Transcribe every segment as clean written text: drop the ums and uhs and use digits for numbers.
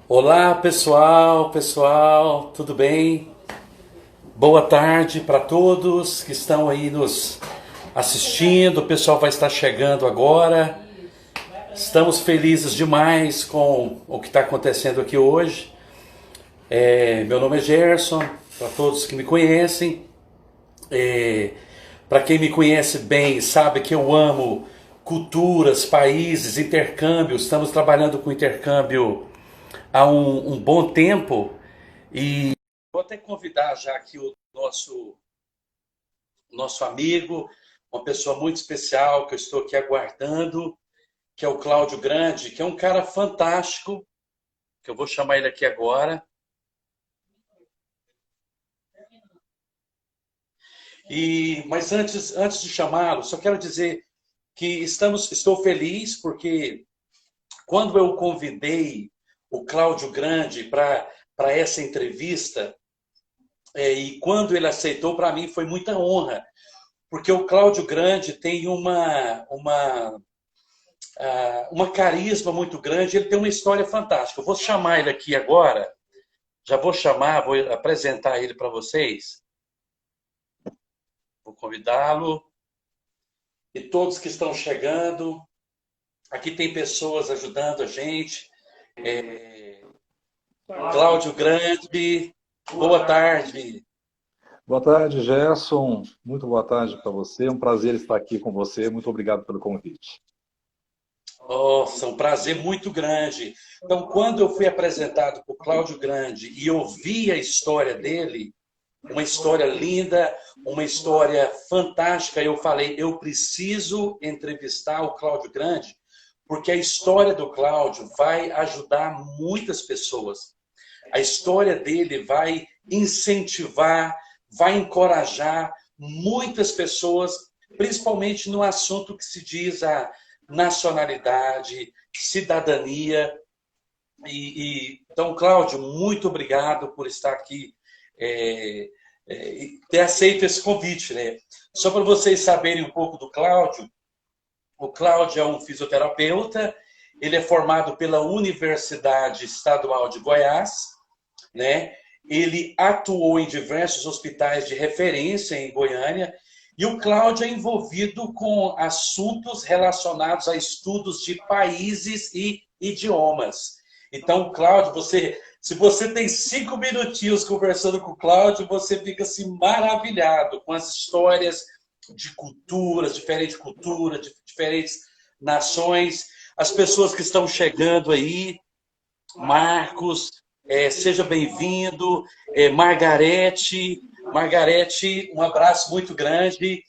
Olá, pessoal, tudo bem? Boa tarde para todos que estão aí nos assistindo. O pessoal vai estar chegando agora. Estamos felizes demais com o que está acontecendo aqui hoje. Meu nome é Gerson, para todos que me conhecem. Para quem me conhece bem, sabe que eu amo culturas, países, intercâmbio. Estamos trabalhando com intercâmbio há um bom tempo. Vou até convidar já aqui o nosso amigo, uma pessoa muito especial que eu estou aqui aguardando, que é o Cláudio Grande, que é um cara fantástico, que eu vou chamar ele aqui agora. Mas antes de chamá-lo, só quero dizer que estou feliz porque quando eu convidei o Cláudio Grande para essa entrevista, e quando ele aceitou, para mim foi muita honra, porque o Cláudio Grande tem uma carisma muito grande, ele tem uma história fantástica. Eu vou chamar ele aqui agora, já vou chamar, vou apresentar ele para vocês, vou convidá-lo. E todos que estão chegando, aqui tem pessoas ajudando a gente. Cláudio Grande, boa tarde. Boa tarde, Gerson. Muito boa tarde para você. É um prazer estar aqui com você. Muito obrigado pelo convite. Nossa, um prazer muito grande. Então, quando eu fui apresentado por Cláudio Grande e ouvi a história dele, uma história linda, uma história fantástica. Eu falei, eu preciso entrevistar o Cláudio Grande, porque a história do Cláudio vai ajudar muitas pessoas. A história dele vai incentivar, vai encorajar muitas pessoas, principalmente no assunto que se diz a nacionalidade, cidadania. Então, Cláudio, muito obrigado por estar aqui é, e ter aceito esse convite, né? Só para vocês saberem um pouco do Cláudio, o Cláudio é um fisioterapeuta, ele é formado pela Universidade Estadual de Goiás, né? Ele atuou em diversos hospitais de referência em Goiânia e o Cláudio é envolvido com assuntos relacionados a estudos de países e idiomas. Então, Cláudio, se você tem 5 minutinhos conversando com o Cláudio, você fica assim maravilhado com as histórias de culturas, de diferentes nações, as pessoas que estão chegando aí, Marcos, seja bem-vindo, Margarete, um abraço muito grande.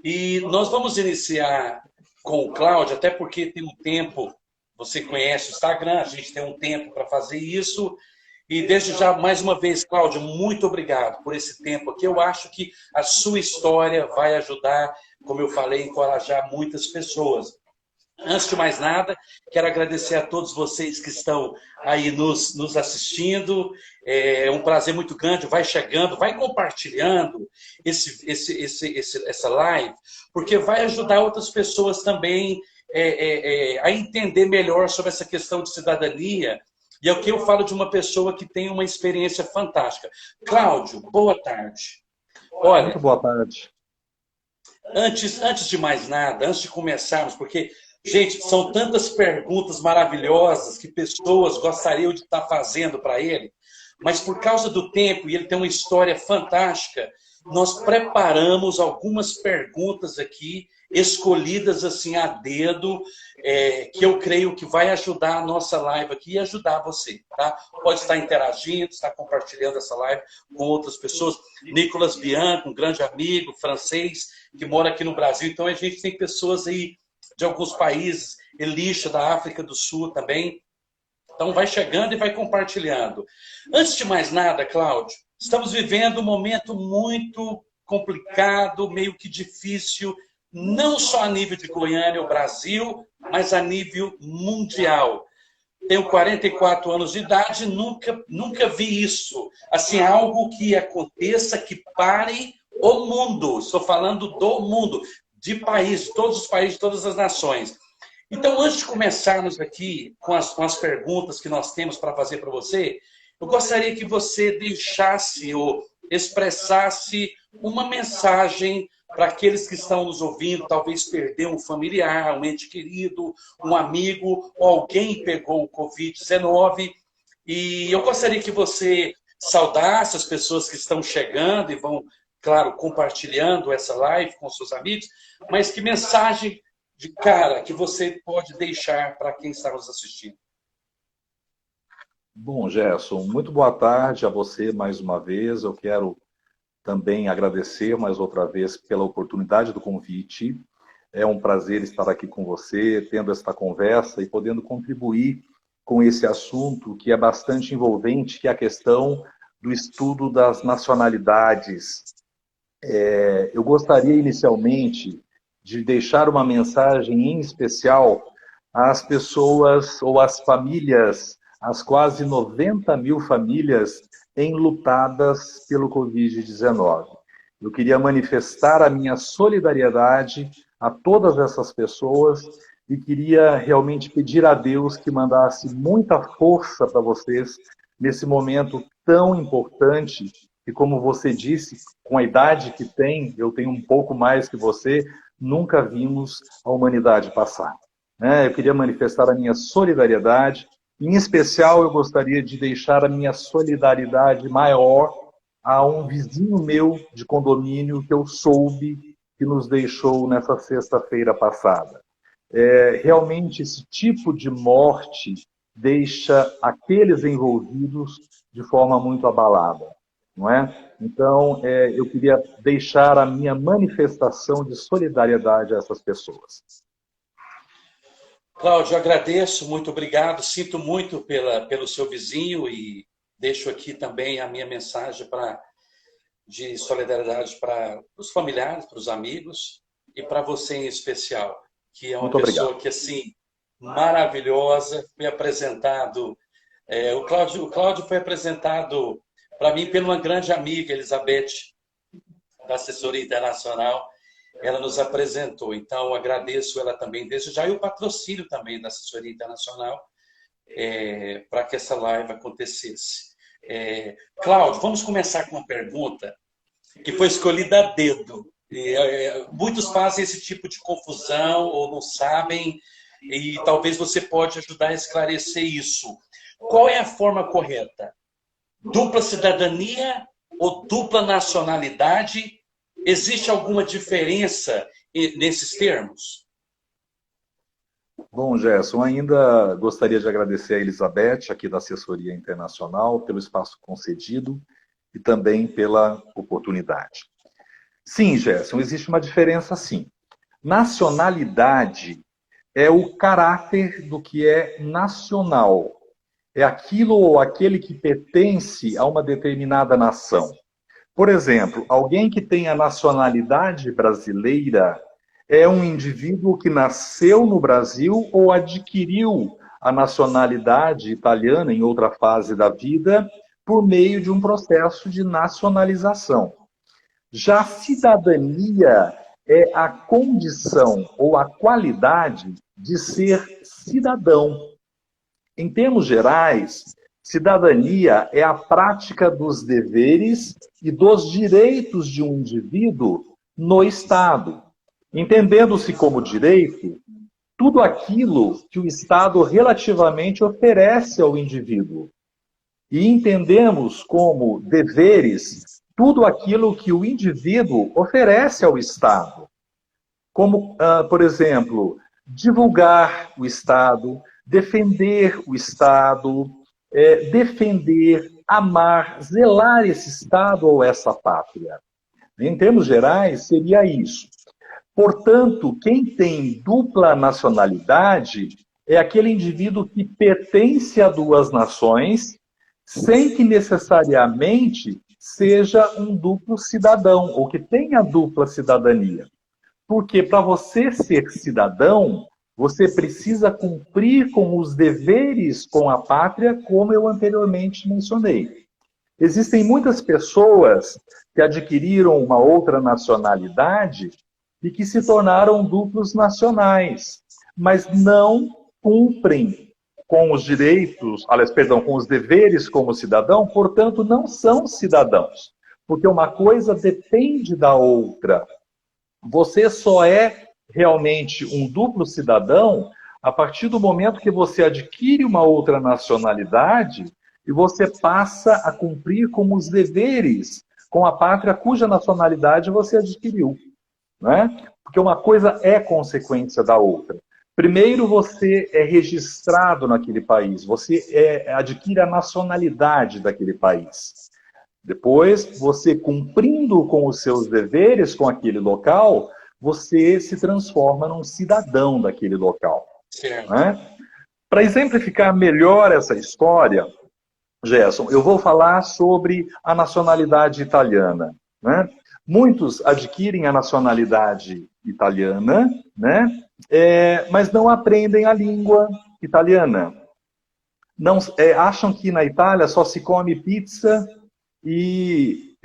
E nós vamos iniciar com o Cláudio, até porque tem um tempo, você conhece o Instagram, a gente tem um tempo para fazer isso. E desde já, mais uma vez, Cláudio, muito obrigado por esse tempo aqui. Eu acho que a sua história vai ajudar, como eu falei, a encorajar muitas pessoas. Antes de mais nada, quero agradecer a todos vocês que estão aí nos assistindo. É um prazer muito grande. Vai chegando, vai compartilhando essa live, porque vai ajudar outras pessoas também a entender melhor sobre essa questão de cidadania. E é o que eu falo de uma pessoa que tem uma experiência fantástica. Cláudio, boa tarde. Muito Olha, boa tarde. antes de mais nada, antes de começarmos, porque, gente, são tantas perguntas maravilhosas que pessoas gostariam de estar fazendo para ele, mas por causa do tempo, e ele tem uma história fantástica, nós preparamos algumas perguntas aqui, escolhidas assim a dedo, que eu creio que vai ajudar a nossa live aqui e ajudar você, tá? Pode estar interagindo, estar compartilhando essa live com outras pessoas. Nicolas Bianco, um grande amigo francês, que mora aqui no Brasil. Então, a gente tem pessoas aí de alguns países, Elisha, da África do Sul também. Então, vai chegando e vai compartilhando. Antes de mais nada, Cláudio, estamos vivendo um momento muito complicado, meio que difícil, não só a nível de Goiânia, o Brasil, mas a nível mundial. Tenho 44 anos de idade, nunca vi isso. Assim, algo que aconteça, que pare o mundo. Estou falando do mundo, de país, de todos os países, de todas as nações. Então, antes de começarmos aqui com as perguntas que nós temos para fazer para você, eu gostaria que você deixasse ou expressasse uma mensagem para aqueles que estão nos ouvindo, talvez perdeu um familiar, um ente querido, um amigo, ou alguém pegou o Covid-19. E eu gostaria que você saudasse as pessoas que estão chegando e vão, claro, compartilhando essa live com seus amigos, mas que mensagem de cara que você pode deixar para quem está nos assistindo? Bom, Gerson, muito boa tarde a você mais uma vez. Eu quero também agradecer mais outra vez pela oportunidade do convite. É um prazer estar aqui com você, tendo esta conversa e podendo contribuir com esse assunto que é bastante envolvente, que é a questão do estudo das nacionalidades. Eu gostaria inicialmente de deixar uma mensagem em especial às pessoas ou às famílias, às quase 90 mil famílias enlutadas pelo Covid-19. Eu queria manifestar a minha solidariedade a todas essas pessoas e queria realmente pedir a Deus que mandasse muita força para vocês nesse momento tão importante e, como você disse, com a idade que tem, eu tenho um pouco mais que você, nunca vimos a humanidade passar. Eu queria manifestar a minha solidariedade. Em especial, eu gostaria de deixar a minha solidariedade maior a um vizinho meu de condomínio que eu soube que nos deixou nessa sexta-feira passada. Realmente, esse tipo de morte deixa aqueles envolvidos de forma muito abalada, não é? Então, eu queria deixar a minha manifestação de solidariedade a essas pessoas. Cláudio, agradeço, muito obrigado, sinto muito pelo seu vizinho e deixo aqui também a minha mensagem de solidariedade para os familiares, para os amigos e para você em especial, que é uma muito pessoa obrigado. que, assim, maravilhosa, foi apresentado, o Cláudio foi apresentado para mim por uma grande amiga, Elizabeth, da assessoria internacional. Ela nos apresentou, então agradeço ela também desde já e o patrocínio também da assessoria internacional para que essa live acontecesse. Cláudio, vamos começar com uma pergunta que foi escolhida a dedo. Muitos fazem esse tipo de confusão ou não sabem, e talvez você pode ajudar a esclarecer isso. Qual é a forma correta? Dupla cidadania ou dupla nacionalidade? Existe alguma diferença nesses termos? Bom, Gerson, ainda gostaria de agradecer a Elizabeth, aqui da Assessoria Internacional, pelo espaço concedido e também pela oportunidade. Sim, Gerson, existe uma diferença sim. Nacionalidade é o caráter do que é nacional. É aquilo ou aquele que pertence a uma determinada nação. Por exemplo, alguém que tem a nacionalidade brasileira é um indivíduo que nasceu no Brasil ou adquiriu a nacionalidade italiana em outra fase da vida por meio de um processo de nacionalização. Já a cidadania é a condição ou a qualidade de ser cidadão. Em termos gerais, cidadania é a prática dos deveres e dos direitos de um indivíduo no Estado. Entendendo-se como direito, tudo aquilo que o Estado relativamente oferece ao indivíduo. E entendemos como deveres tudo aquilo que o indivíduo oferece ao Estado. Como, por exemplo, divulgar o Estado, defender o Estado, defender, amar, zelar esse Estado ou essa pátria. Em termos gerais, seria isso. Portanto, quem tem dupla nacionalidade é aquele indivíduo que pertence a duas nações, sem que necessariamente seja um duplo cidadão, ou que tenha dupla cidadania. Porque para você ser cidadão, você precisa cumprir com os deveres com a pátria, como eu anteriormente mencionei. Existem muitas pessoas que adquiriram uma outra nacionalidade e que se tornaram duplos nacionais. mas não cumprem com os direitos, aliás, perdão, com os deveres como cidadão, portanto, não são cidadãos. Porque uma coisa depende da outra. Você só é realmente um duplo cidadão a partir do momento que você adquire uma outra nacionalidade e você passa a cumprir com os deveres com a pátria cuja nacionalidade você adquiriu. Né? Porque uma coisa é consequência da outra. Primeiro, você é registrado naquele país, você adquire a nacionalidade daquele país. Depois, você cumprindo com os seus deveres com aquele local, você se transforma num cidadão daquele local. Né? Para exemplificar melhor essa história, Gerson, eu vou falar sobre a nacionalidade italiana. Né? Muitos adquirem a nacionalidade italiana, né? Mas não aprendem a língua italiana. Não, acham que na Itália só se come pizza e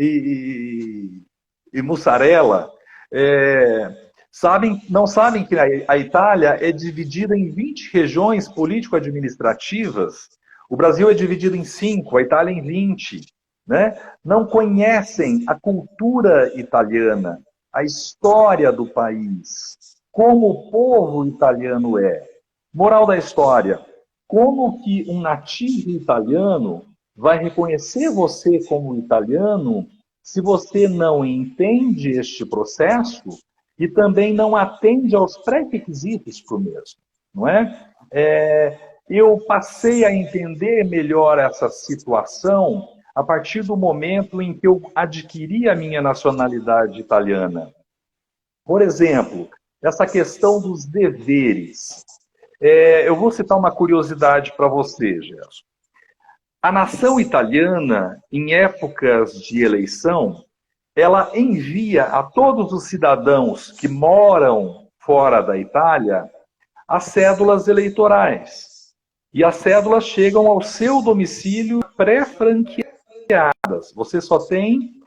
mussarela. Não sabem que a Itália é dividida em 20 regiões político-administrativas. O Brasil é dividido em 5, a Itália em 20. Né? Não conhecem a cultura italiana, a história do país, como o povo italiano é. Moral da história, como que um nativo italiano vai reconhecer você como italiano se você não entende este processo e também não atende aos pré-requisitos para o mesmo, não é? Eu passei a entender melhor essa situação a partir do momento em que eu adquiri a minha nacionalidade italiana. Por exemplo, essa questão dos deveres. Eu vou citar uma curiosidade para você, Gerson. A nação italiana, em épocas de eleição, ela envia a todos os cidadãos que moram fora da Itália as cédulas eleitorais. E as cédulas chegam ao seu domicílio pré-franqueadas. Você só tem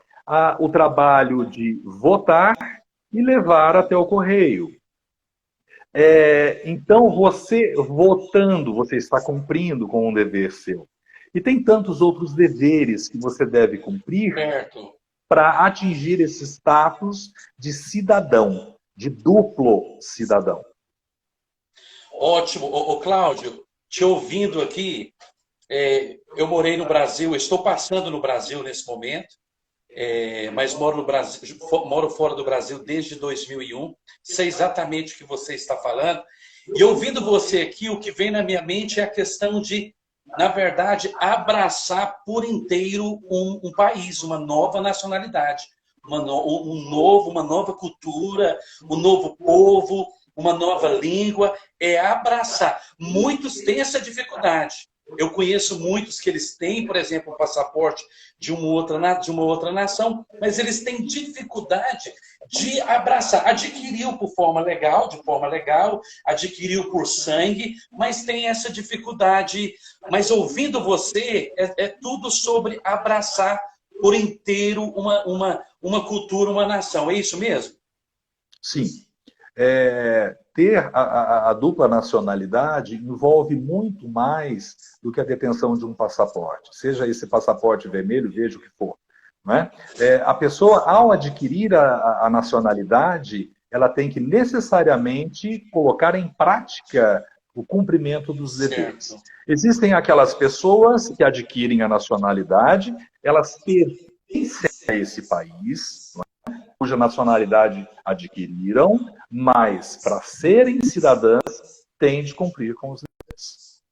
o trabalho de votar e levar até o correio. Então, você votando, você está cumprindo com um dever seu. E tem tantos outros deveres que você deve cumprir para atingir esse status de cidadão, de duplo cidadão. Ótimo. Cláudio, te ouvindo aqui, eu morei no Brasil, estou passando no Brasil nesse momento, mas moro no Brasil, moro fora do Brasil desde 2001, sei exatamente o que você está falando. E ouvindo você aqui, o que vem na minha mente é a questão de, na verdade, abraçar por inteiro um país, uma nova nacionalidade, uma nova cultura, um novo povo, uma nova língua, abraçar. Muitos têm essa dificuldade. Eu conheço muitos que eles têm, por exemplo, um passaporte de uma outra nação, mas eles têm dificuldade de abraçar. Adquiriu de forma legal, adquiriu por sangue, mas tem essa dificuldade. Mas ouvindo você, é tudo sobre abraçar por inteiro uma cultura, uma nação. É isso mesmo? Sim. Ter a dupla nacionalidade envolve muito mais do que a detenção de um passaporte, seja esse passaporte vermelho, veja o que for. Não é? A pessoa, ao adquirir a nacionalidade, ela tem que necessariamente colocar em prática o cumprimento dos deveres. Certo. Existem aquelas pessoas que adquirem a nacionalidade, elas pertencem a esse país, cuja nacionalidade adquiriram, mas para serem cidadãs têm de cumprir com os deveres.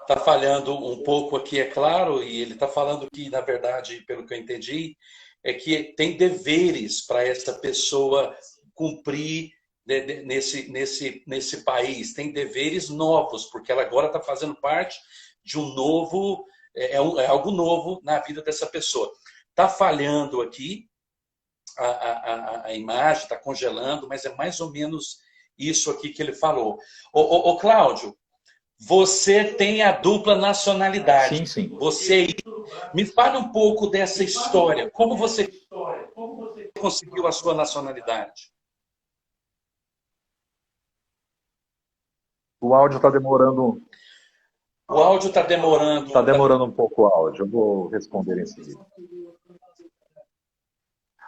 Está falhando um pouco aqui, é claro, e ele está falando que, na verdade, pelo que eu entendi, é que tem deveres para essa pessoa cumprir nesse país, tem deveres novos, porque ela agora está fazendo parte de um novo, algo novo na vida dessa pessoa. Está falhando aqui, a imagem está congelando, mas é mais ou menos isso aqui que ele falou. Cláudio, você tem a dupla nacionalidade. Sim, sim. Você me fale um pouco dessa história. Como você conseguiu a sua nacionalidade? O áudio está demorando. O áudio está demorando. Está demorando um pouco o áudio. Eu vou responder em seguida.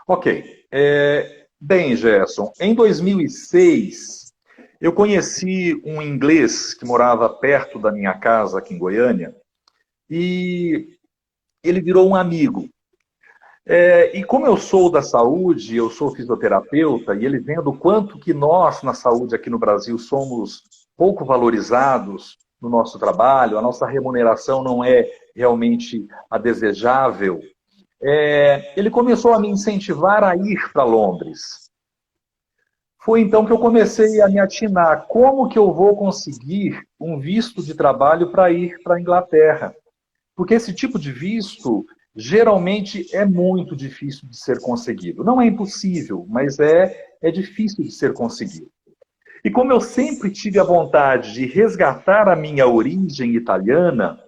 Ok. Bem, Gerson, em 2006, eu conheci um inglês que morava perto da minha casa, aqui em Goiânia, e ele virou um amigo. E como eu sou da saúde, eu sou fisioterapeuta, e ele vendo o quanto que nós, na saúde aqui no Brasil, somos pouco valorizados no nosso trabalho, a nossa remuneração não é realmente a desejável, ele começou a me incentivar a ir para Londres. Foi então que eu comecei a me atinar. Como que eu vou conseguir um visto de trabalho para ir para a Inglaterra? Porque esse tipo de visto geralmente é muito difícil de ser conseguido. Não é impossível, mas é difícil de ser conseguido. E como eu sempre tive a vontade de resgatar a minha origem italiana,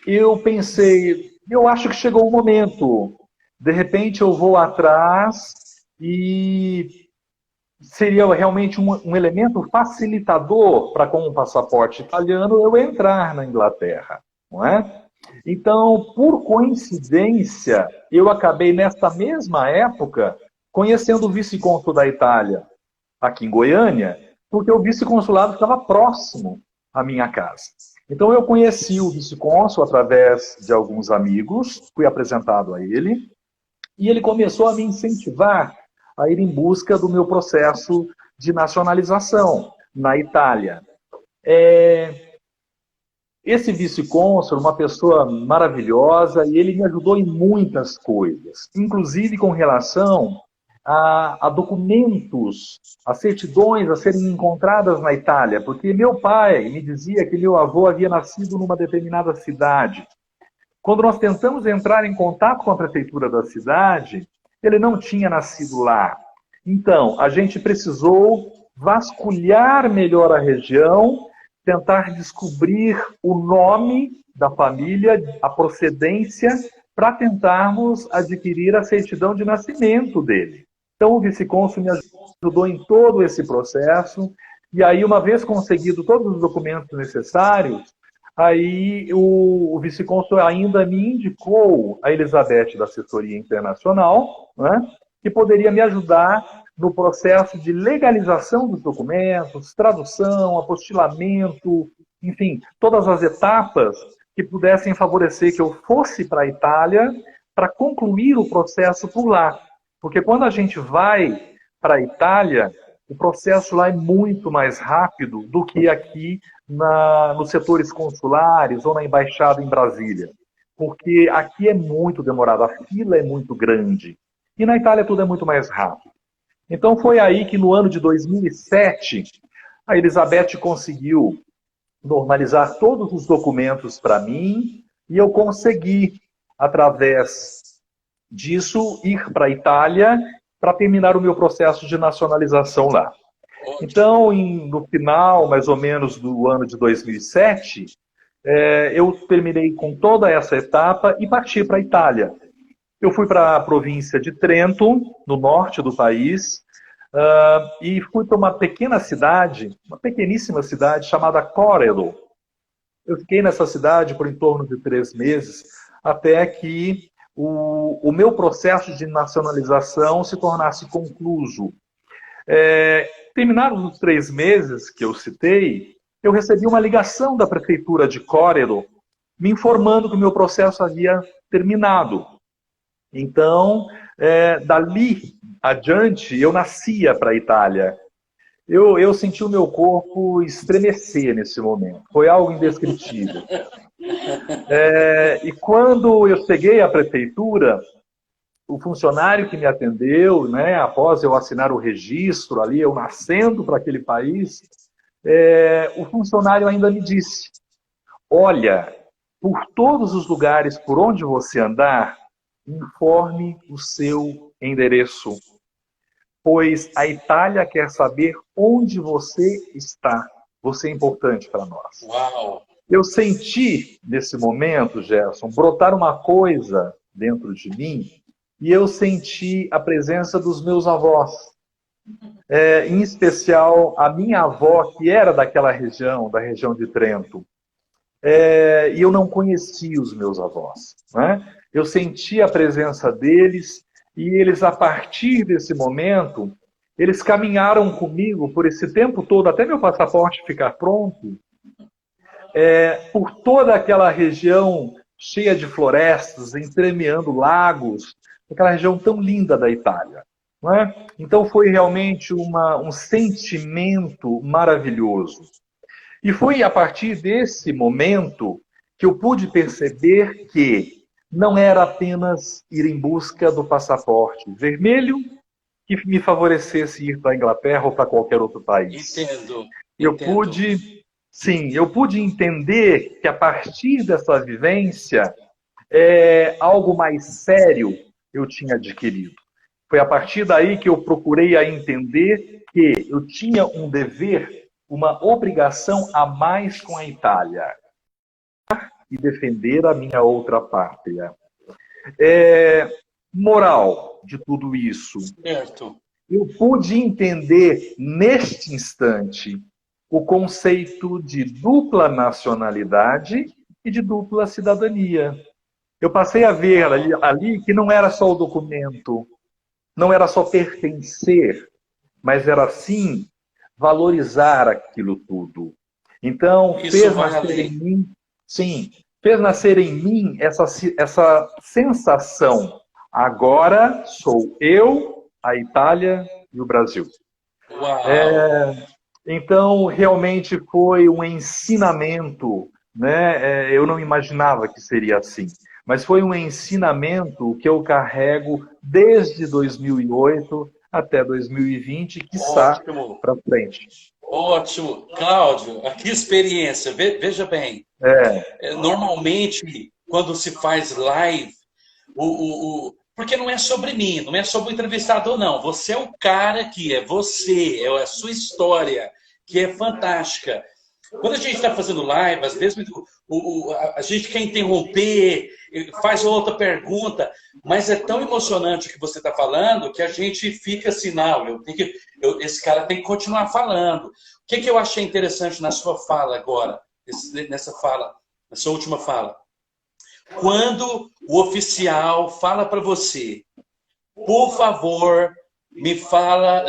eu pensei, eu acho que chegou o momento. De repente eu vou atrás e seria realmente um elemento facilitador para, com um passaporte italiano, eu entrar na Inglaterra, não é? Então, por coincidência, eu acabei, nesta mesma época, conhecendo o vice-cônsul da Itália, aqui em Goiânia, porque o vice-consulado ficava próximo à minha casa. Então, eu conheci o vice-cônsul através de alguns amigos, fui apresentado a ele, e ele começou a me incentivar a ir em busca do meu processo de nacionalização na Itália. Esse vice-cônsul, uma pessoa maravilhosa, e ele me ajudou em muitas coisas, inclusive com relação a documentos, a certidões a serem encontradas na Itália, porque meu pai me dizia que meu avô havia nascido numa determinada cidade. Quando nós tentamos entrar em contato com a prefeitura da cidade, ele não tinha nascido lá. Então, a gente precisou vasculhar melhor a região, tentar descobrir o nome da família, a procedência, para tentarmos adquirir a certidão de nascimento dele. Então, o vice-cônsul me ajudou em todo esse processo, e aí, uma vez conseguido todos os documentos necessários, aí o vice-cônsul ainda me indicou a Elizabeth da assessoria internacional, né, que poderia me ajudar no processo de legalização dos documentos, tradução, apostilamento, enfim, todas as etapas que pudessem favorecer que eu fosse para a Itália para concluir o processo por lá. Porque quando a gente vai para a Itália, o processo lá é muito mais rápido do que aqui nos setores consulares ou na embaixada em Brasília. Porque aqui é muito demorado, a fila é muito grande. E na Itália tudo é muito mais rápido. Então foi aí que no ano de 2007, a Elizabeth conseguiu normalizar todos os documentos para mim e eu consegui, através disso, ir para a Itália para terminar o meu processo de nacionalização lá. Então, no final, mais ou menos, do ano de 2007, eu terminei com toda essa etapa e parti para a Itália. Eu fui para a província de Trento, no norte do país, e fui para uma pequena cidade, uma pequeníssima cidade chamada Corelo. Eu fiquei nessa cidade por em torno de 3 meses, até que o meu processo de nacionalização se tornasse concluso. Terminados os 3 meses que eu citei, eu recebi uma ligação da prefeitura de Corelo, me informando que o meu processo havia terminado. Então, dali adiante, eu nascia para a Itália. Eu senti o meu corpo estremecer nesse momento. Foi algo indescritível. E quando eu cheguei à prefeitura, o funcionário que me atendeu, né, após eu assinar o registro ali, eu nascendo para aquele país, o funcionário ainda me disse: olha, por todos os lugares por onde você andar, informe o seu endereço, pois a Itália quer saber onde você está. Você é importante para nós. Uau. Eu senti, nesse momento, Gerson, brotar uma coisa dentro de mim, e eu senti a presença dos meus avós. Em especial a minha avó, que era daquela região, da região de Trento. E eu não conhecia os meus avós, né? Eu sentia a presença deles e eles, a partir desse momento, eles caminharam comigo por esse tempo todo, até meu passaporte ficar pronto, por toda aquela região cheia de florestas, entremeando lagos, aquela região tão linda da Itália. Não é? Então foi realmente um sentimento maravilhoso. E foi a partir desse momento que eu pude perceber que não era apenas ir em busca do passaporte vermelho que me favorecesse ir para a Inglaterra ou para qualquer outro país. Entendo, Eu entendo. pude, sim, eu pude entender que a partir dessa vivência, algo mais sério eu tinha adquirido. Foi a partir daí que eu procurei a entender que eu tinha um dever, uma obrigação a mais com a Itália e defender a minha outra pátria. Moral de tudo isso. Certo. Eu pude entender neste instante o conceito de dupla nacionalidade e de dupla cidadania. Eu passei a ver ali que não era só o documento, não era só pertencer, mas era sim valorizar aquilo tudo. Então, Isso fez nascer vale. em mim, sim, fez nascer em mim essa sensação. Agora sou eu, a Itália e o Brasil. Uau! Então, realmente foi um ensinamento, né? Eu não imaginava que seria assim, mas foi um ensinamento que eu carrego desde 2008 até 2020, quiçá Ótimo, para frente. ótimo. Cláudio, que experiência. Veja bem, É, normalmente, quando se faz live, porque não é sobre mim, não é sobre o entrevistador, não. Você é o cara que é você, é a sua história, que é fantástica. Quando a gente está fazendo live, às vezes a gente quer interromper, faz outra pergunta, mas é tão emocionante o que você está falando que a gente fica assim, não, esse cara tem que continuar falando. O que eu achei interessante na sua fala agora, nessa última fala? Quando o oficial fala para você, por favor, me fala,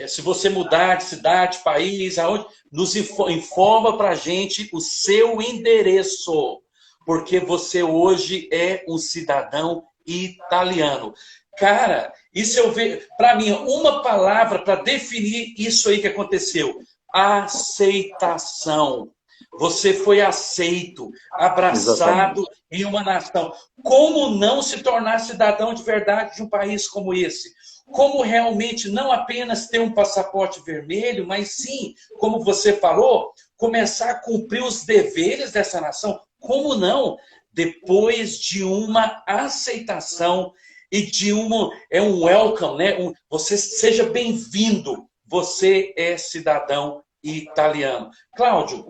se você mudar de cidade, país, aonde, nos informa para a gente o seu endereço, porque você hoje é um cidadão italiano. Cara, isso eu vejo, para mim, uma palavra para definir isso aí que aconteceu: aceitação. Você foi aceito, exatamente. abraçado em uma nação. Como não se tornar cidadão de verdade de um país como esse? Como realmente não apenas ter um passaporte vermelho, mas sim, como você falou, começar a cumprir os deveres dessa nação. Como não? Depois de uma aceitação e de um welcome, né? Você seja bem-vindo. Você é cidadão italiano. Cláudio,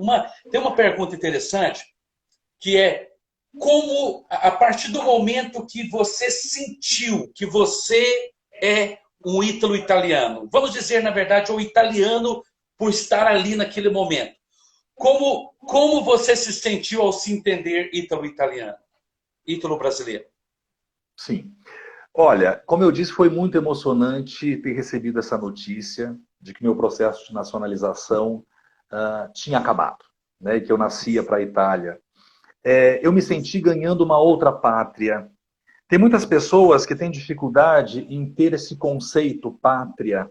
tem uma pergunta interessante que é como, a partir do momento que você sentiu que você é um ítalo-italiano, vamos dizer, na verdade, o italiano por estar ali naquele momento, como você se sentiu ao se entender ítalo-italiano, ítalo-brasileiro? Sim. Olha, como eu disse, foi muito emocionante ter recebido essa notícia de que meu processo de nacionalização tinha acabado, né, e que eu nascia para a Itália. Eu me senti ganhando uma outra pátria. Tem muitas pessoas que têm dificuldade em ter esse conceito pátria.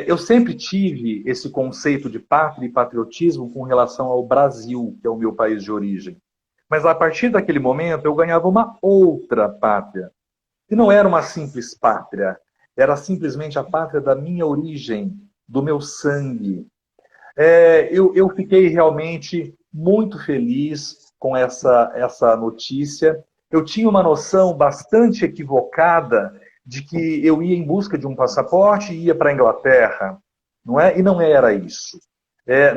Eu sempre tive esse conceito de pátria e patriotismo com relação ao Brasil, que é o meu país de origem. Mas a partir daquele momento eu ganhava uma outra pátria. E não era uma simples pátria, era simplesmente a pátria da minha origem, do meu sangue. Eu fiquei realmente muito feliz com essa notícia. Eu tinha uma noção bastante equivocada de que eu ia em busca de um passaporte e ia para a Inglaterra, não é? E não era isso.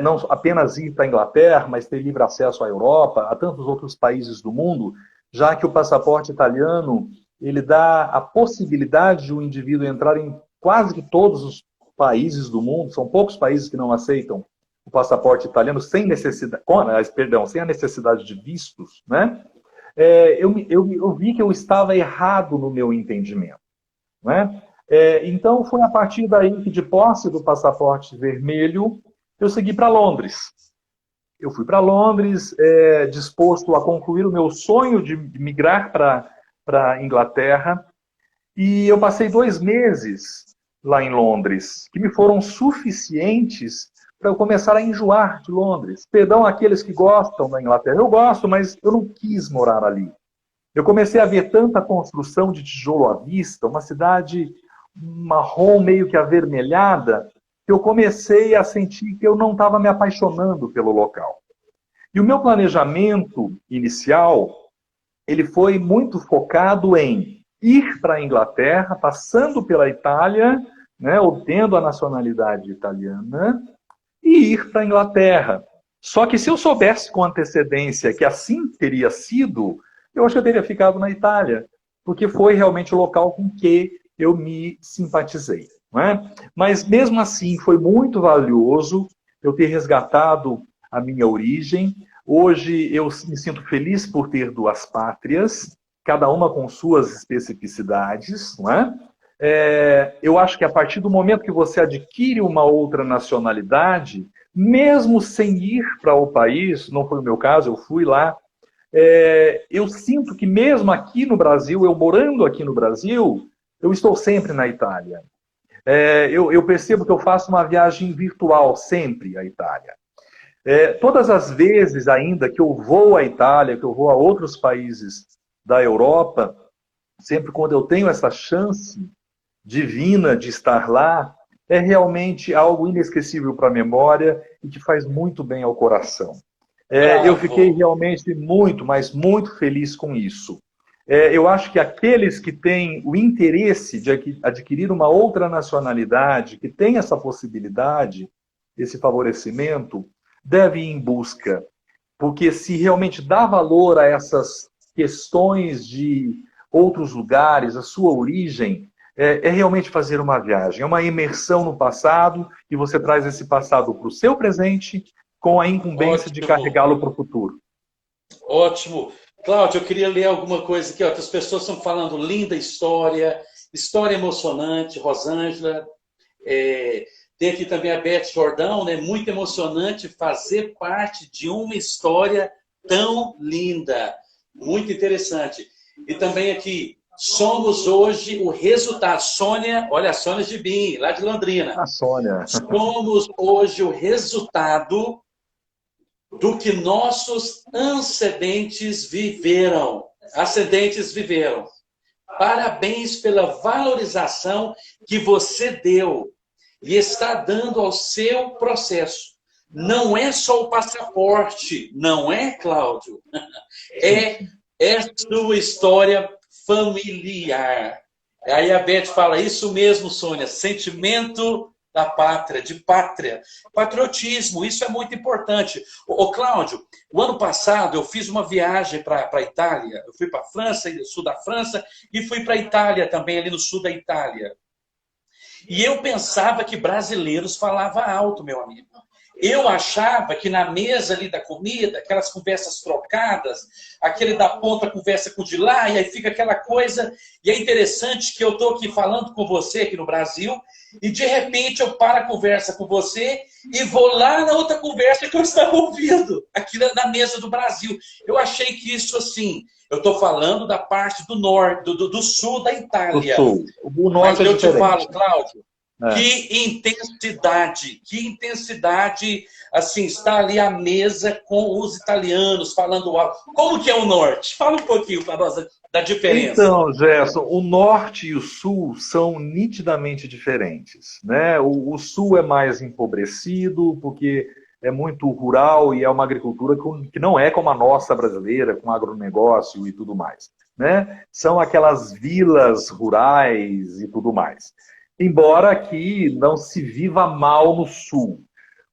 Não apenas ir para a Inglaterra, mas ter livre acesso à Europa, a tantos outros países do mundo, já que o passaporte italiano ele dá a possibilidade de um indivíduo entrar em quase que todos países do mundo, são poucos países que não aceitam o passaporte italiano sem necessidade, sem a necessidade de vistos, né? Eu vi que eu estava errado no meu entendimento, né? Então, foi a partir daí que, de posse do passaporte vermelho, eu segui para Londres. Eu fui para Londres, disposto a concluir o meu sonho de migrar para a Inglaterra, e eu passei 2 meses lá em Londres, que me foram suficientes para eu começar a enjoar de Londres. Perdão àqueles que gostam da Inglaterra. Eu gosto, mas eu não quis morar ali. Eu comecei a ver tanta construção de tijolo à vista, uma cidade marrom meio que avermelhada, que eu comecei a sentir que eu não estava me apaixonando pelo local. E o meu planejamento inicial, ele foi muito focado em ir para a Inglaterra, passando pela Itália, né, obtendo a nacionalidade italiana, e ir para a Inglaterra. Só que se eu soubesse com antecedência que assim teria sido, eu acho que eu teria ficado na Itália, porque foi realmente o local com que eu me simpatizei. Não é? Mas mesmo assim foi muito valioso eu ter resgatado a minha origem. Hoje eu me sinto feliz por ter 2 pátrias, cada uma com suas especificidades, não é? Eu acho que a partir do momento que você adquire uma outra nacionalidade, mesmo sem ir para o país, não foi o meu caso, eu fui lá, eu sinto que mesmo aqui no Brasil, eu morando aqui no Brasil, eu estou sempre na Itália. Eu percebo que eu faço uma viagem virtual sempre à Itália. Todas as vezes ainda que eu vou à Itália, que eu vou a outros países da Europa, sempre quando eu tenho essa chance divina de estar lá, é realmente algo inesquecível para a memória e que faz muito bem ao coração. Eu fiquei realmente muito, mas muito feliz com isso. Eu acho que aqueles que têm o interesse de adquirir uma outra nacionalidade, que tem essa possibilidade, esse favorecimento, devem ir em busca. Porque se realmente dá valor a essas questões de outros lugares, a sua origem, é realmente fazer uma viagem. É uma imersão no passado e você traz esse passado para o seu presente com a incumbência de carregá-lo para o futuro. Ótimo. Cláudio, eu queria ler alguma coisa aqui. As pessoas estão falando linda história, história emocionante, Rosângela. Tem aqui também a Beth Jordão, né? Muito emocionante fazer parte de uma história tão linda. Muito interessante. E também aqui, somos hoje o resultado. Sônia, olha, a Sônia Gibim, lá de Londrina. A Sônia. Somos hoje o resultado do que nossos ascendentes viveram. Parabéns pela valorização que você deu e está dando ao seu processo. Não é só o passaporte, não é, Cláudio? É sua história familiar. Aí a Beth fala, isso mesmo, Sônia, sentimento da pátria, de pátria. Patriotismo, isso é muito importante. Cláudio, o ano passado eu fiz uma viagem para a Itália. Eu fui para a França, sul da França, e fui para a Itália também, ali no sul da Itália. E eu pensava que brasileiros falavam alto, meu amigo. Eu achava que na mesa ali da comida, aquelas conversas trocadas, aquele da ponta conversa com o de lá, e aí fica aquela coisa. E é interessante que eu estou aqui falando com você aqui no Brasil, e de repente eu paro a conversa com você e vou lá na outra conversa que eu estava ouvindo, aqui na mesa do Brasil. Eu achei que isso assim, eu estou falando da parte do norte, do sul da Itália. Do sul. O norte. Mas eu te falo, Cláudio, que intensidade, assim, está ali à mesa com os italianos falando alto. Como que é o norte? Fala um pouquinho para nós da diferença. Então, Gerson, o norte e o sul são nitidamente diferentes, né? O sul é mais empobrecido, porque é muito rural e é uma agricultura que não é como a nossa brasileira, com agronegócio e tudo mais, né? São aquelas vilas rurais e tudo mais. Embora aqui não se viva mal no sul.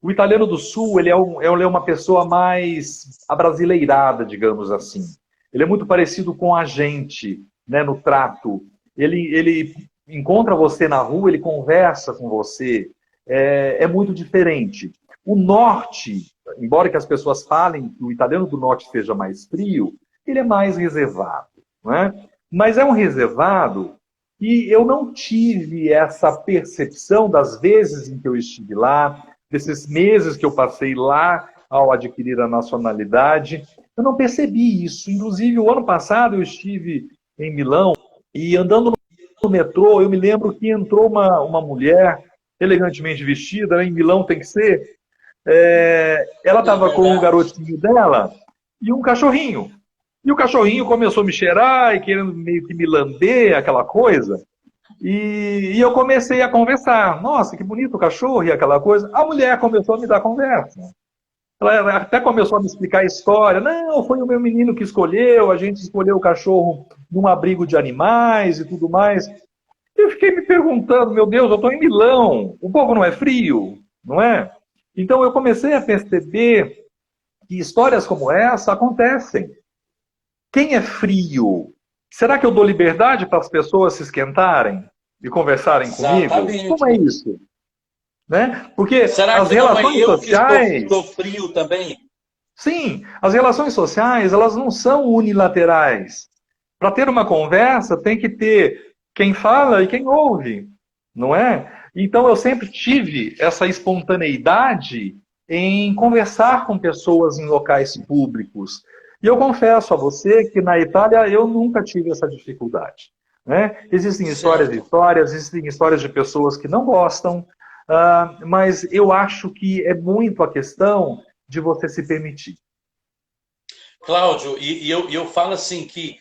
O italiano do sul, ele é uma pessoa mais abrasileirada, digamos assim. Ele é muito parecido com a gente, né, no trato. Ele encontra você na rua, ele conversa com você, é muito diferente. O norte, embora que as pessoas falem que o italiano do norte seja mais frio, ele é mais reservado, não é? Mas é um reservado e eu não tive essa percepção das vezes em que eu estive lá, desses meses que eu passei lá ao adquirir a nacionalidade. Eu não percebi isso. Inclusive, o ano passado eu estive em Milão e andando no metrô, eu me lembro que entrou uma mulher elegantemente vestida, né? Em Milão tem que ser. Ela estava com um garotinho dela e um cachorrinho. E o cachorrinho começou a me cheirar e querendo meio que me lamber, aquela coisa. E eu comecei a conversar. Nossa, que bonito o cachorro e aquela coisa. A mulher começou a me dar conversa. Ela até começou a me explicar a história. Não, foi o meu menino que escolheu, a gente escolheu o cachorro num abrigo de animais e tudo mais. Eu fiquei me perguntando, meu Deus, eu estou em Milão, o povo não é frio, não é? Então eu comecei a perceber que histórias como essa acontecem. Quem é frio? Será que eu dou liberdade para as pessoas se esquentarem e conversarem comigo? Como é isso? Né? Porque será as que relações não é eu sociais... que estou frio também? Sim, as relações sociais, elas não são unilaterais. Para ter uma conversa, tem que ter quem fala e quem ouve, não é? Então eu sempre tive essa espontaneidade em conversar com pessoas em locais públicos. E eu confesso a você que na Itália eu nunca tive essa dificuldade, né? Existem histórias e histórias, existem histórias de pessoas que não gostam, mas eu acho que é muito a questão de você se permitir. Cláudio, eu falo assim que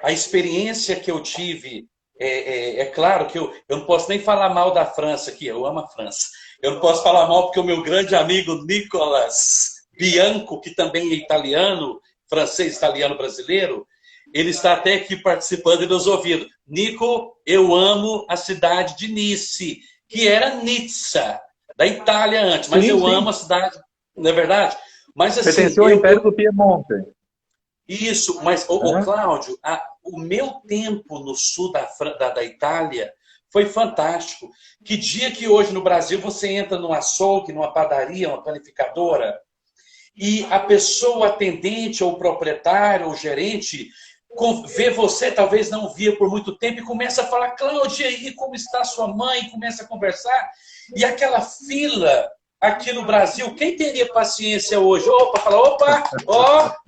a experiência que eu tive, é claro que eu não posso nem falar mal da França aqui, eu amo a França. Eu não posso falar mal porque o meu grande amigo Nicolas Bianco, que também é italiano, francês, italiano, brasileiro, ele está até aqui participando e nos ouvindo. Nico, eu amo a cidade de Nice, que era Nizza, da Itália antes, mas eu amo a cidade, não é verdade? Mas assim, pertenceu ao Império do Piemonte. Isso, mas, Cláudio, o meu tempo no sul da Itália foi fantástico. Que dia que hoje no Brasil você entra num açougue, numa padaria, uma panificadora, e a pessoa atendente, ou proprietário, ou gerente, vê você, talvez não via por muito tempo, e começa a falar, Cláudia, aí, como está sua mãe? E começa a conversar. E aquela fila aqui no Brasil, quem teria paciência hoje? Opa,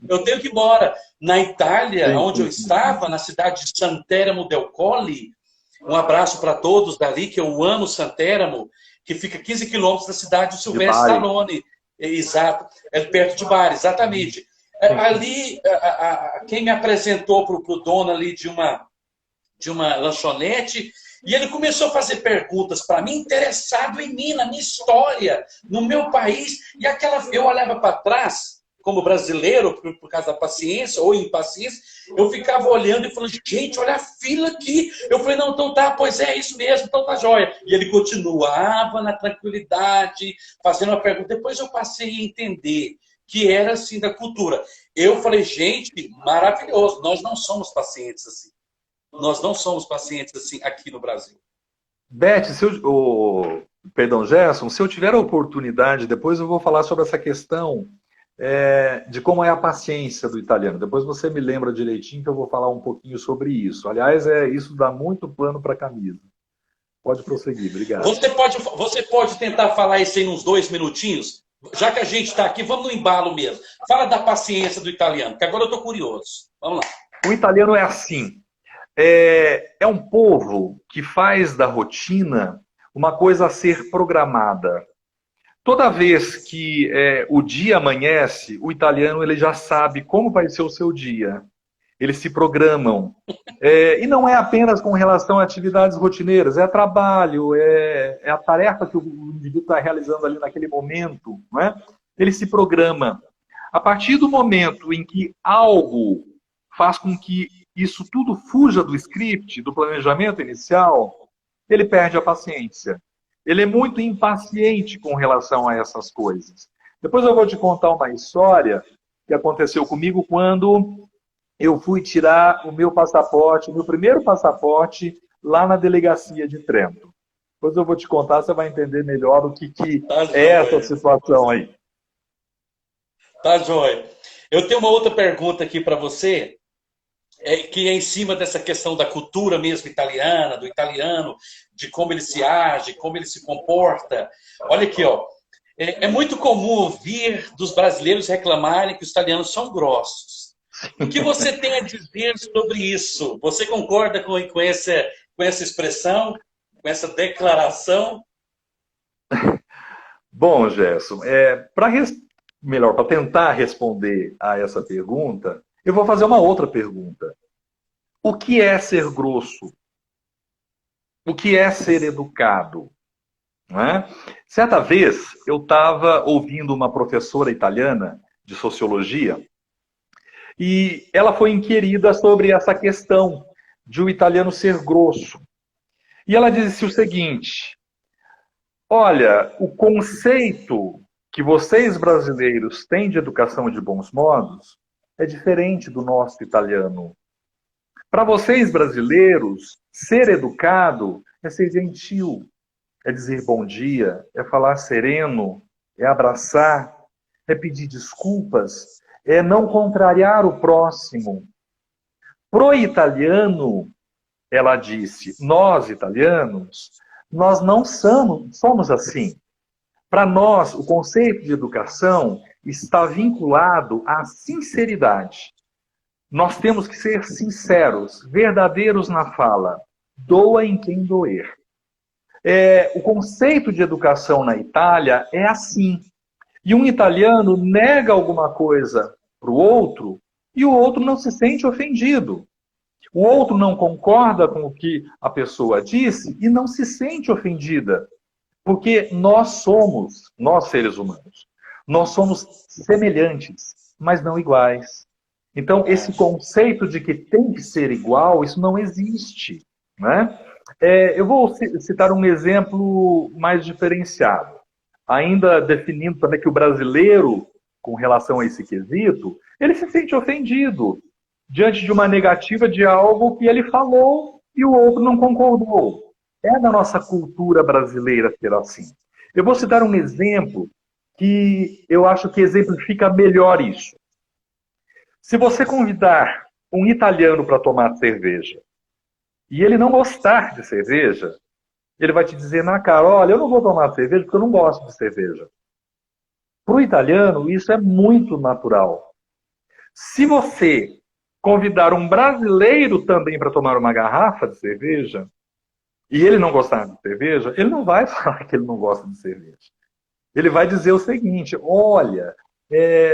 eu tenho que ir embora. Na Itália, onde eu estava, na cidade de Santeramo del Colli, um abraço para todos dali, que eu amo Santeramo, que fica 15 quilômetros da cidade do Silvestre Stallone. Exato, é perto de Bari, exatamente. Ali, quem me apresentou para o dono ali de uma lanchonete, e ele começou a fazer perguntas para mim, interessado em mim, na minha história, no meu país. E eu olhava para trás, como brasileiro, por causa da paciência ou impaciência, eu ficava olhando e falando, gente, olha a fila aqui. Eu falei, não, então tá, pois é isso mesmo, então tá jóia. E ele continuava na tranquilidade, fazendo uma pergunta. Depois eu passei a entender que era assim da cultura. Eu falei, gente, maravilhoso, nós não somos pacientes assim. Nós não somos pacientes assim aqui no Brasil. Beth, perdão, Gerson, se eu tiver a oportunidade, depois eu vou falar sobre essa questão de como é a paciência do italiano. Depois você me lembra direitinho que eu vou falar um pouquinho sobre isso. Aliás, isso dá muito plano para a camisa. Pode prosseguir, obrigado. Você pode tentar falar isso em uns 2 minutinhos? Já que a gente está aqui, vamos no embalo mesmo. Fala da paciência do italiano, que agora eu estou curioso. Vamos lá. O italiano é assim. É um povo que faz da rotina uma coisa a ser programada. Toda vez que o dia amanhece, o italiano ele já sabe como vai ser o seu dia. Eles se programam. E não é apenas com relação a atividades rotineiras, é trabalho, é a tarefa que o indivíduo está realizando ali naquele momento. Não é? Ele se programa. A partir do momento em que algo faz com que isso tudo fuja do script, do planejamento inicial, ele perde a paciência. Ele é muito impaciente com relação a essas coisas. Depois eu vou te contar uma história que aconteceu comigo quando eu fui tirar o meu passaporte, o meu primeiro passaporte, lá na delegacia de Trento. Depois eu vou te contar, você vai entender melhor o que Tá é essa joia. situação aí. Tá joia. Eu tenho uma outra pergunta aqui para você, que é em cima dessa questão da cultura mesmo italiana, do italiano, de como ele se age, como ele se comporta. Olha aqui, ó. É muito comum ouvir dos brasileiros reclamarem que os italianos são grossos. O que você tem a dizer sobre isso? Você concorda com essa expressão, com essa declaração? Bom, Gerson, melhor, para tentar responder a essa pergunta, eu vou fazer uma outra pergunta. O que é ser grosso? O que é ser educado? Não é? Certa vez, eu estava ouvindo uma professora italiana de sociologia e ela foi inquirida sobre essa questão de o italiano ser grosso. E ela disse o seguinte: olha, o conceito que vocês brasileiros têm de educação de bons modos é diferente do nosso italiano. Para vocês brasileiros, ser educado é ser gentil, é dizer bom dia, é falar sereno, é abraçar, é pedir desculpas, é não contrariar o próximo. Pro italiano, ela disse, nós italianos, nós não somos assim. Para nós, o conceito de educação está vinculado à sinceridade. Nós temos que ser sinceros, verdadeiros na fala. Doa em quem doer. O conceito de educação na Itália é assim. E um italiano nega alguma coisa para o outro e o outro não se sente ofendido. O outro não concorda com o que a pessoa disse e não se sente ofendida. Porque nós seres humanos, nós somos semelhantes, mas não iguais. Então, esse conceito de que tem que ser igual, isso não existe. Né? Eu vou citar um exemplo mais diferenciado. Ainda definindo também que o brasileiro, com relação a esse quesito, ele se sente ofendido diante de uma negativa de algo que ele falou e o outro não concordou. É da nossa cultura brasileira ser assim. Eu vou citar um exemplo que eu acho que exemplifica melhor isso. Se você convidar um italiano para tomar cerveja e ele não gostar de cerveja, ele vai te dizer na cara, olha, eu não vou tomar cerveja porque eu não gosto de cerveja. Para o italiano, isso é muito natural. Se você convidar um brasileiro também para tomar uma garrafa de cerveja, e ele não gostar de cerveja, ele não vai falar que ele não gosta de cerveja. Ele vai dizer o seguinte, olha,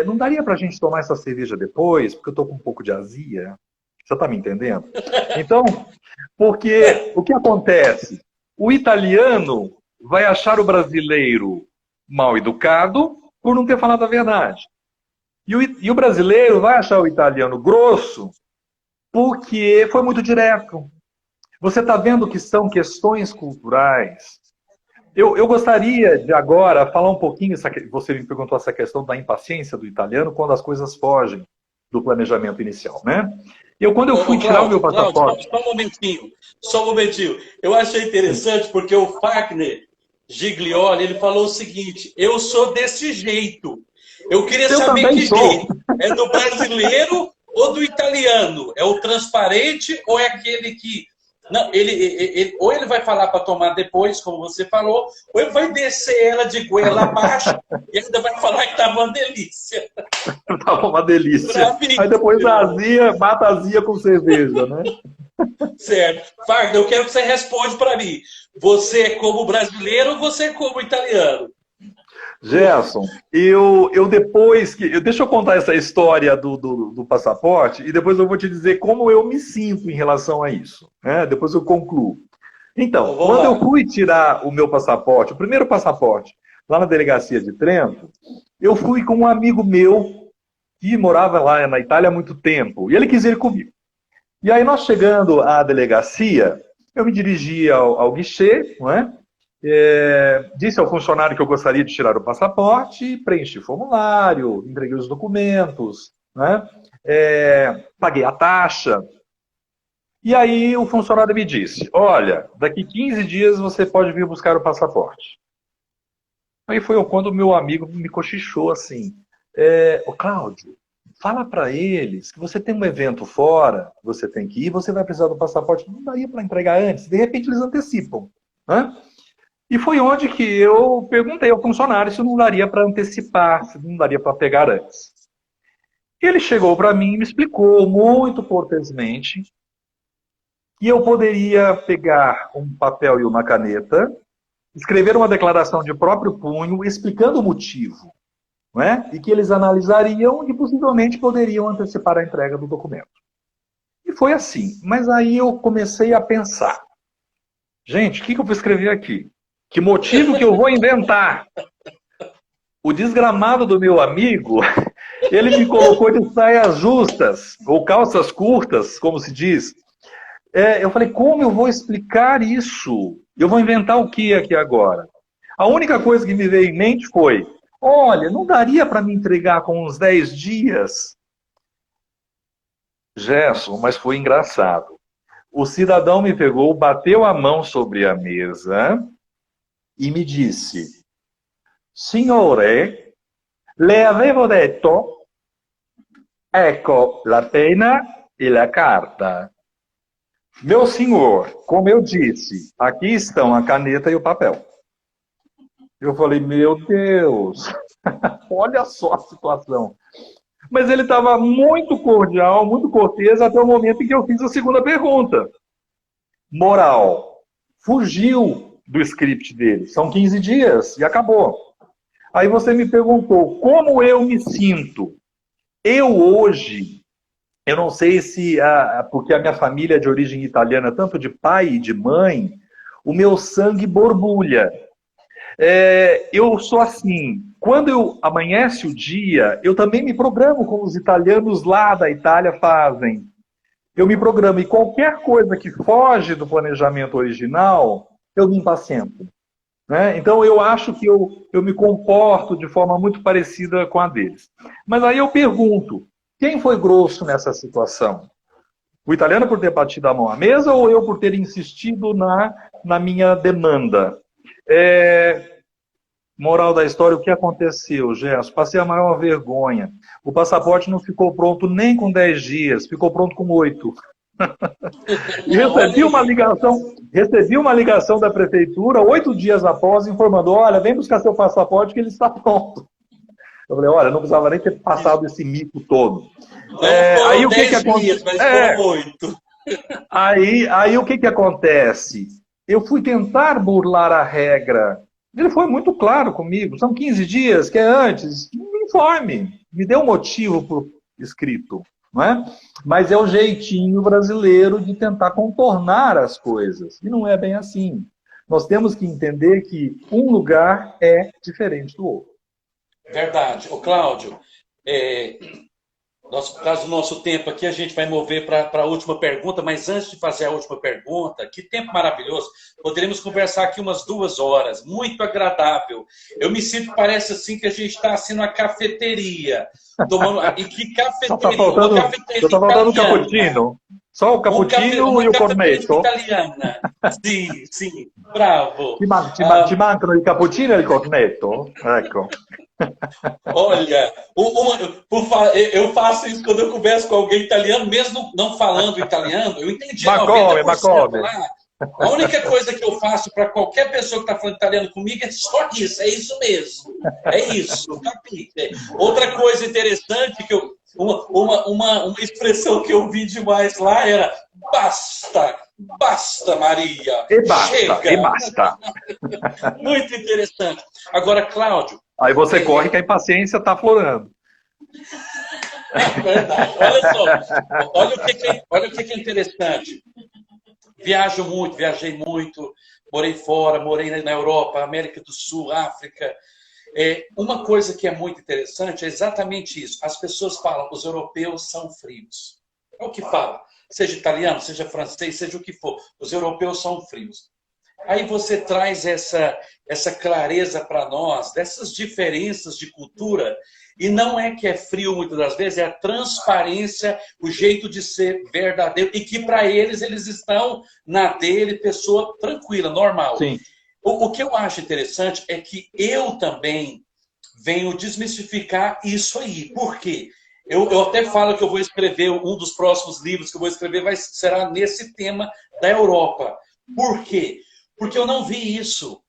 não daria para a gente tomar essa cerveja depois, porque eu estou com um pouco de azia. Você está me entendendo? Então, porque o que acontece? O italiano vai achar o brasileiro mal educado por não ter falado a verdade. E o brasileiro vai achar o italiano grosso porque foi muito direto. Você está vendo que são questões culturais. Eu gostaria de agora falar um pouquinho, você me perguntou essa questão da impaciência do italiano quando as coisas fogem do planejamento inicial, né? Quando eu fui tirar o meu passaporte... Só um momentinho. Eu achei interessante porque o Fagner Giglioli, ele falou o seguinte, eu sou desse jeito. Eu queria saber que jeito. É do brasileiro ou do italiano? É o transparente ou é aquele que... Não, ou ele vai falar para tomar depois, como você falou, ou ele vai descer ela de goela abaixo e ainda vai falar que estava uma delícia. Estava uma delícia. Aí depois a azia, mata a azia com cerveja, né? Certo. Fagner, eu quero que você responda para mim. Você é como brasileiro ou você é como italiano? Gerson, eu depois que... Deixa eu contar essa história do passaporte e depois eu vou te dizer como eu me sinto em relação a isso. Né? Depois eu concluo. Então, quando eu fui tirar o meu passaporte, o primeiro passaporte, lá na delegacia de Trento, eu fui com um amigo meu que morava lá na Itália há muito tempo. E ele quis ir comigo. E aí nós chegando à delegacia, eu me dirigi ao guichê, não é? Disse ao funcionário que eu gostaria de tirar o passaporte, preenchi o formulário, entreguei os documentos, né? Paguei a taxa. E aí o funcionário me disse, olha, daqui 15 dias você pode vir buscar o passaporte. Aí foi quando o meu amigo me cochichou assim, ô Cláudio, fala para eles que você tem um evento fora, você tem que ir, você vai precisar do passaporte, não daria para entregar antes, de repente eles antecipam. Né? E foi onde que eu perguntei ao funcionário se não daria para antecipar, se não daria para pegar antes. Ele chegou para mim e me explicou muito cortesmente que eu poderia pegar um papel e uma caneta, escrever uma declaração de próprio punho, explicando o motivo, não é? E que eles analisariam e possivelmente poderiam antecipar a entrega do documento. E foi assim. Mas aí eu comecei a pensar, gente, o que eu vou escrever aqui? Que motivo que eu vou inventar? O desgramado do meu amigo, ele me colocou de saias justas, ou calças curtas, como se diz. Eu falei, como eu vou explicar isso? Eu vou inventar o que aqui agora? A única coisa que me veio em mente foi, olha, não daria para me entregar com uns 10 dias? Gerson, mas foi engraçado. O cidadão me pegou, bateu a mão sobre a mesa e me disse, Signore, le avevo detto, ecco la pena e la carta. Meu senhor, como eu disse, aqui estão a caneta e o papel. Eu falei, meu Deus, olha só a situação. Mas ele estava muito cordial, muito cortês, até o momento em que eu fiz a segunda pergunta. Moral, fugiu do script dele. São 15 dias e acabou. Aí você me perguntou, como eu me sinto? Eu hoje, eu não sei se, porque a minha família é de origem italiana, tanto de pai e de mãe, o meu sangue borbulha. Eu sou assim, quando amanhece o dia, eu também me programo como os italianos lá da Itália fazem. Eu me programo e qualquer coisa que foge do planejamento original, eu me impaciento. Né? Então eu acho que eu me comporto de forma muito parecida com a deles. Mas aí eu pergunto, quem foi grosso nessa situação? O italiano por ter batido a mão à mesa ou eu por ter insistido na minha demanda? Moral da história, o que aconteceu, Gerson? Passei a maior vergonha. O passaporte não ficou pronto nem com 10 dias, ficou pronto com 8. E recebi uma ligação da prefeitura 8 dias após, informando, olha, vem buscar seu passaporte que ele está pronto. Eu falei, olha, não precisava nem ter passado esse mico todo. Não foram aí, 10 dias, mas foram 8. Aí o que acontece? Eu fui tentar burlar a regra. Ele foi muito claro comigo. São 15 dias, que é antes. Me informe. Me dê um motivo por escrito. Não é? Mas é o jeitinho brasileiro de tentar contornar as coisas. E não é bem assim. Nós temos que entender que um lugar é diferente do outro. Verdade. Ô, Cláudio, por causa do nosso tempo aqui, a gente vai mover para a última pergunta, mas antes de fazer a última pergunta, que tempo maravilhoso, poderíamos conversar aqui umas 2 horas, muito agradável. Eu me sinto, parece assim, que a gente está assim numa cafeteria. Tomando... E que cafeteria? Só está faltando um cappuccino. Só o cappuccino e o cornetto. Italiana. Sim, sim, bravo. Ti mancano il cappuccino e il cornetto? Ecco. Olha, eu faço isso quando eu converso com alguém italiano, mesmo não falando italiano, eu entendi 90% lá. A única coisa que eu faço para qualquer pessoa que está falando italiano comigo é só isso, é isso mesmo. É isso, capite. Outra coisa interessante que uma expressão que eu vi demais lá era basta, Maria. Chega. E basta. Muito interessante. Agora, Cláudio. Aí você corre que a impaciência está aflorando. É verdade. Olha só. Olha o que é interessante. Viajei muito, morei fora, morei na Europa, América do Sul, África. Uma coisa que é muito interessante é exatamente isso. As pessoas falam, os europeus são frios. É o que fala. Seja italiano, seja francês, seja o que for. Os europeus são frios. Aí você traz essa clareza para nós, dessas diferenças de cultura, e não é que é frio muitas das vezes, é a transparência, o jeito de ser verdadeiro, e que para eles estão na dele, pessoa tranquila, normal. Sim. O que eu acho interessante é que eu também venho desmistificar isso aí. Por quê? Eu até falo que eu vou escrever, um dos próximos livros que eu vou escrever será nesse tema da Europa. Por quê? Porque eu não vi isso.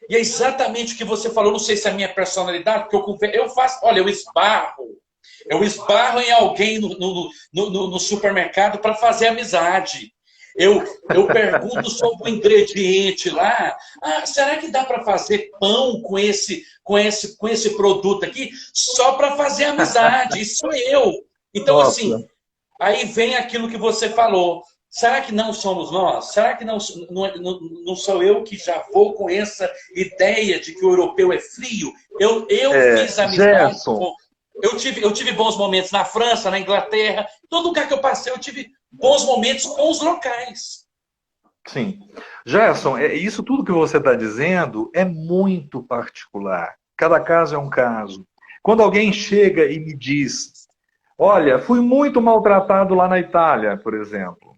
E é exatamente o que você falou, não sei se é a minha personalidade, porque eu faço, olha, eu esbarro em alguém no supermercado para fazer amizade. Eu pergunto sobre o ingrediente lá. Ah, será que dá para fazer pão com esse produto aqui? Só para fazer amizade. Isso sou eu. Então, Nossa. assim, aí vem aquilo que você falou. Será que não somos nós? Será que não sou eu que já vou com essa ideia de que o europeu é frio? Eu fiz amizade. Gerson. Eu tive bons momentos na França, na Inglaterra. Todo lugar que eu passei, eu tive bons momentos com os locais. Sim. Gerson, isso tudo que você está dizendo é muito particular. Cada caso é um caso. Quando alguém chega e me diz, olha, fui muito maltratado lá na Itália, por exemplo,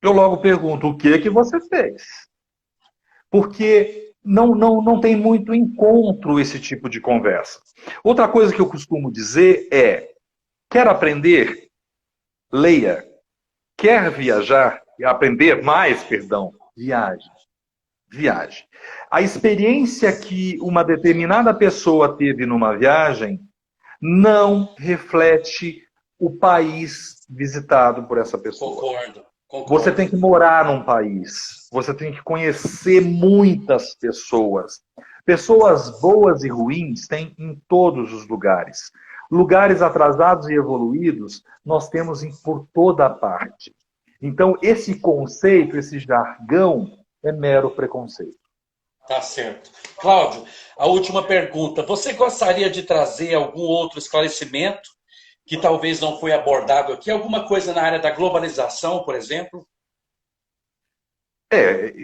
eu logo pergunto, o que você fez? Porque não tem muito encontro esse tipo de conversa. Outra coisa que eu costumo dizer é, quer aprender? Leia. Quer viajar? Aprender mais, perdão? Viaje. Viaje. A experiência que uma determinada pessoa teve numa viagem não reflete o país visitado por essa pessoa. Concordo. Você tem que morar num país. Você tem que conhecer muitas pessoas. Pessoas boas e ruins tem em todos os lugares. Lugares atrasados e evoluídos nós temos por toda parte. Então, esse conceito, esse jargão, é mero preconceito. Tá certo. Cláudio, a última pergunta. Você gostaria de trazer algum outro esclarecimento que talvez não foi abordado aqui? Alguma coisa na área da globalização, por exemplo?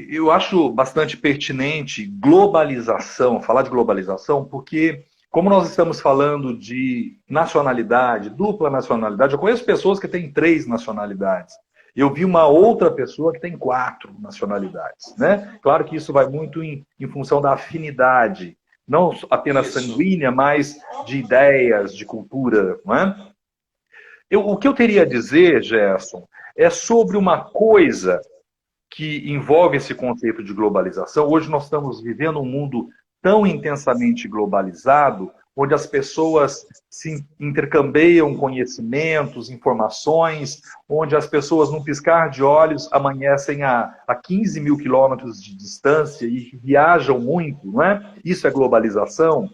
Eu acho bastante pertinente globalização, falar de globalização, porque como nós estamos falando de nacionalidade, dupla nacionalidade, eu conheço pessoas que têm 3 nacionalidades. Eu vi uma outra pessoa que tem 4 nacionalidades, né? Claro que isso vai muito em função da afinidade, não apenas sanguínea, mas de ideias, de cultura, não é? O que eu teria a dizer, Gerson, é sobre uma coisa que envolve esse conceito de globalização. Hoje nós estamos vivendo um mundo tão intensamente globalizado, onde as pessoas se intercambiam conhecimentos, informações, onde as pessoas, num piscar de olhos, amanhecem a 15 mil quilômetros de distância e viajam muito, não é? Isso é globalização.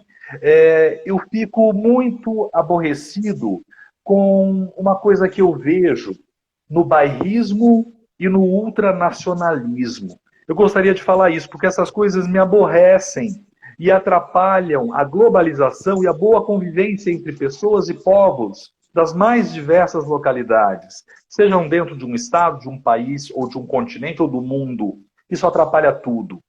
Eu fico muito aborrecido com uma coisa que eu vejo no bairrismo e no ultranacionalismo. Eu gostaria de falar isso, porque essas coisas me aborrecem e atrapalham a globalização e a boa convivência entre pessoas e povos das mais diversas localidades, sejam dentro de um estado, de um país, ou de um continente, ou do mundo. Isso atrapalha tudo.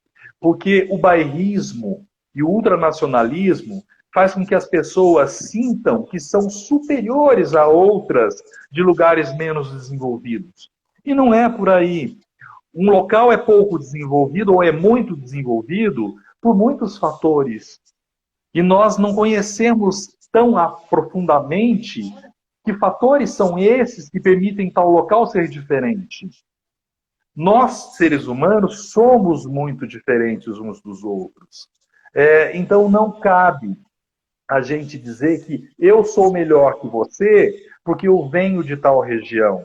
Porque o bairrismo e o ultranacionalismo faz com que as pessoas sintam que são superiores a outras de lugares menos desenvolvidos. E não é por aí. Um local é pouco desenvolvido ou é muito desenvolvido por muitos fatores. E nós não conhecemos tão profundamente que fatores são esses que permitem tal local ser diferente. Nós, seres humanos, somos muito diferentes uns dos outros. Então não cabe a gente dizer que eu sou melhor que você porque eu venho de tal região.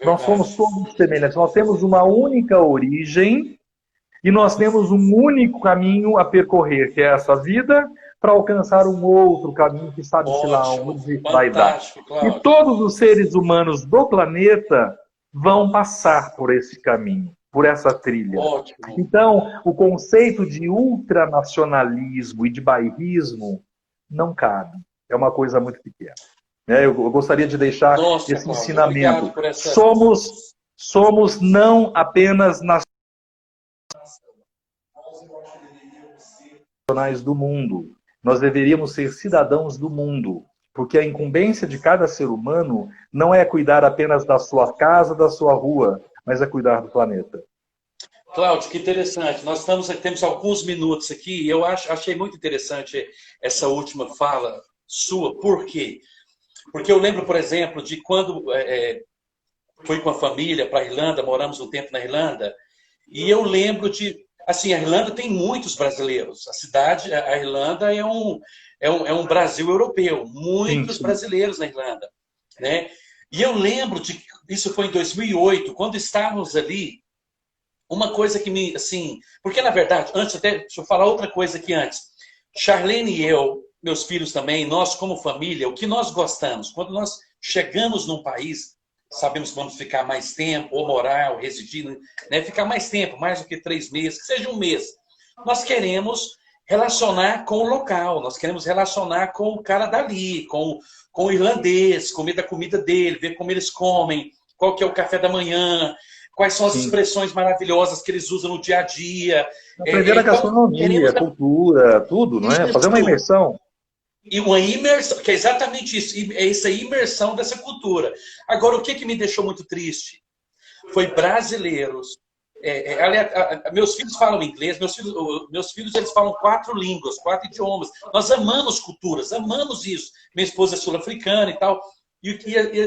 Nós somos todos semelhantes. Nós temos uma única origem e nós temos um único caminho a percorrer, que é essa vida, para alcançar um outro caminho que sabe-se lá onde vai dar. E todos os seres humanos do planeta vão passar por esse caminho, por essa trilha. Ótimo. Então, o conceito de ultranacionalismo e de bairrismo não cabe. É uma coisa muito pequena. Eu gostaria de deixar esse ensinamento. Somos não apenas nacionais. nacionais do mundo. Nós deveríamos ser cidadãos do mundo, porque a incumbência de cada ser humano não é cuidar apenas da sua casa, da sua rua, mas é cuidar do planeta. Cláudio, que interessante. Nós temos alguns minutos aqui e eu achei muito interessante essa última fala sua. Por quê? Porque eu lembro, por exemplo, de quando fui com a família para a Irlanda, moramos um tempo na Irlanda, e eu lembro de... Assim, a Irlanda tem muitos brasileiros. A Irlanda é um Brasil europeu. Muitos Sim. brasileiros na Irlanda, né? E eu lembro de... Isso foi em 2008, quando estávamos ali. Uma coisa que me, assim... Porque, na verdade, deixa eu falar outra coisa aqui antes. Charlene e eu, meus filhos também, nós como família, o que nós gostamos? Quando nós chegamos num país, sabemos que vamos ficar mais tempo, ou morar, ou residir, né? Ficar mais tempo, mais do que 3 meses, que seja um mês. Nós queremos relacionar com o local, nós queremos relacionar com o cara dali, com o irlandês, comer da comida dele, ver como eles comem, qual que é o café da manhã, quais são as expressões maravilhosas que eles usam no dia a dia. Aprender a gastronomia, a cultura, tudo, não é? Fazer uma imersão. E uma imersão, que é exatamente isso, é essa imersão dessa cultura. Agora, o que me deixou muito triste foi brasileiros. Meus filhos falam inglês, meus filhos eles falam 4 línguas, 4 idiomas. Nós amamos culturas, amamos isso. Minha esposa é sul-africana e tal. E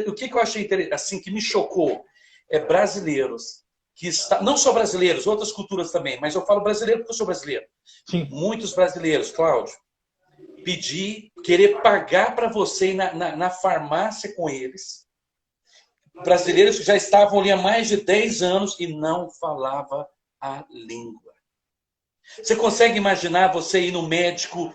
o que eu achei assim, que me chocou é brasileiros que não só brasileiros, outras culturas também, mas eu falo brasileiro porque eu sou brasileiro. Sim. Muitos brasileiros, Cláudio, querer pagar para você ir na farmácia com eles. Brasileiros que já estavam ali há mais de 10 anos e não falavam a língua. Você consegue imaginar você ir no médico,